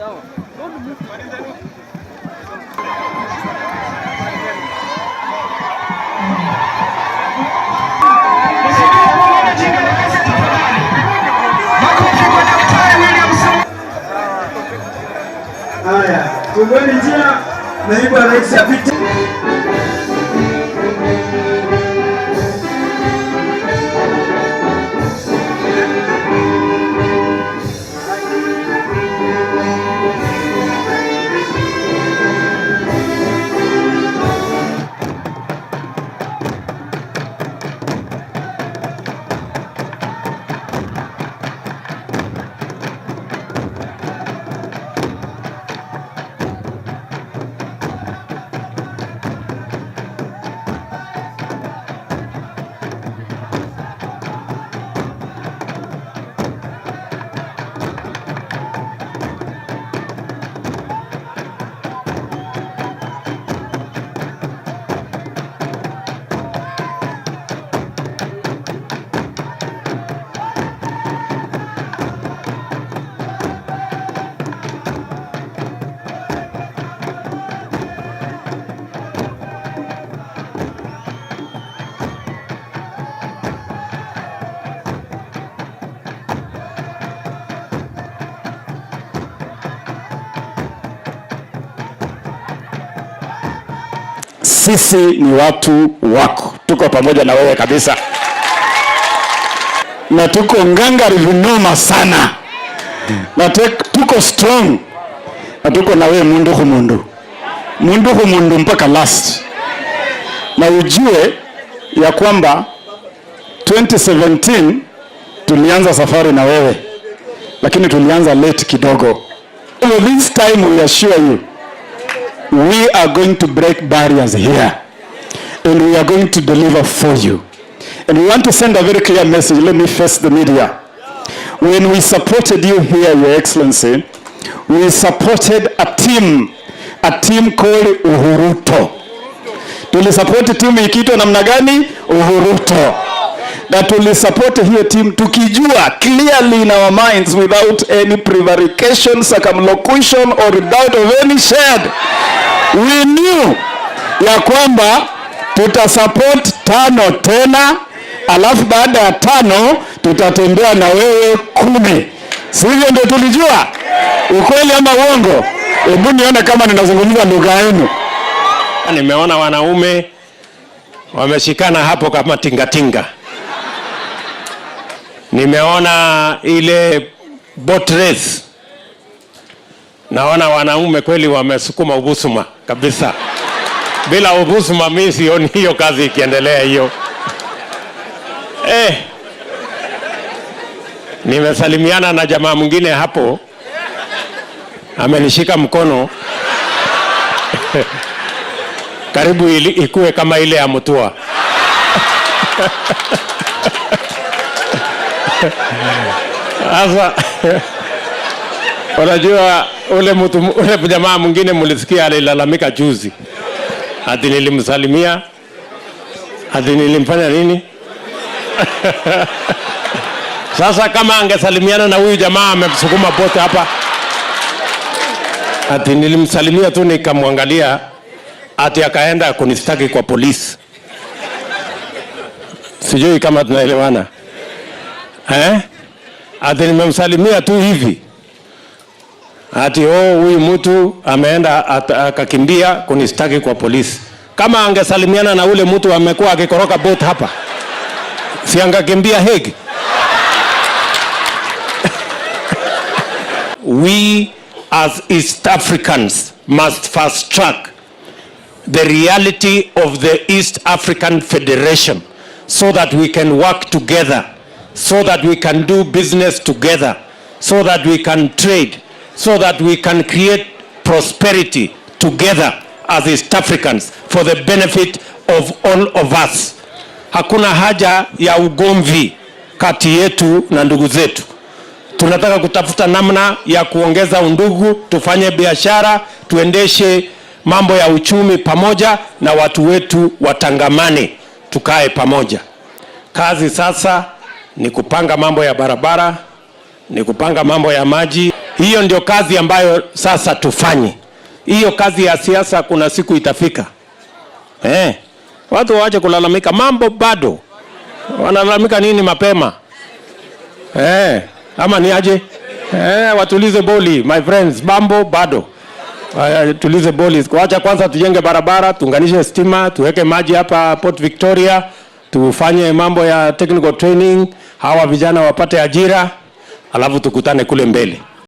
Haya, tumbeni njia naibu wa rais apite. Sisi ni watu wako, tuko pamoja na wewe kabisa, na tuko ngangari vinoma sana, na tuko strong, na tuko na wewe mundu mpaka last. Na ujue ya kwamba 2017 tulianza safari na wewe, lakini tulianza late kidogo. So this time we assure you, we are going to break barriers here, and we are going to deliver for you. And we want to send a very clear message. Let me face the media. When we supported you here, Your Excellency, we supported a team called Uhuruto. Tulisupport team ikiitwa namna gani? Uhuruto. That tulisupport hiyo team tukijua clearly in our minds, without any prevarication, circumlocution or doubt of any shade. We knew ya kwamba tutasupport 5 tena, alafu baada ya 5 tutatembea na wewe 10. Sivyo ndio tulijua? Ukweli ama uongo? Hebu nione kama ninazungumza lugha yenu. Nimeona wanaume wameshikana hapo kama tingatinga. Nimeona ile boat race. Naona wanaume kweli wamesukuma ubusuma kabisa. Bila ubusuma mimi sioni hiyo kazi ikiendelea hiyo. Nimesalimiana na jamaa mwingine hapo. Amenishika mkono. Karibu ikuwe kama ile ya Mutua. Asa unajua ule jamaa mwingine mulisikia alilalamika juzi. Hadi nilimsalimia. Hadi nilimfanya nini? Sasa kama angesalimiana na huyu jamaa amemsukuma pote hapa. Hadi nilimsalimia tu nikamwangalia, hadi akaenda kunistaki kwa polisi. Sijui kama tunaelewana. Hadi nimemsalimia tu hivi. Hadi huyu mtu ameenda akakimbia kunistaki kwa polisi. Kama angesalimiana na ule mtu amekuwa akikoroka boat hapa, si angekimbia Hague. We as East Africans must fast track the reality of the East African Federation so that we can work together, so that we can do business together, so that we can trade, so that we can create prosperity together as East Africans for the benefit of all of us. Hakuna haja ya ugomvi kati yetu na ndugu zetu. Tunataka kutafuta namna ya kuongeza undugu, tufanye biashara, tuendeshe mambo ya uchumi pamoja, na watu wetu watangamane, tukae pamoja. Kazi sasa ni kupanga mambo ya barabara, ni kupanga mambo ya maji, Hiyo ndio kazi ambayo sasa tufanye. Hiyo kazi ya siasa kuna siku itafika. Watu waache kulalamika, mambo bado. Wanalalamika nini mapema? Ama ni aje? Watulize boli, my friends, mambo bado. Tulize boli. Kuacha kwanza tujenge barabara, tuunganishe stima, tuweke maji hapa Port Victoria, tufanye mambo ya technical training, hawa vijana wapate ajira, alafu tukutane kule mbele.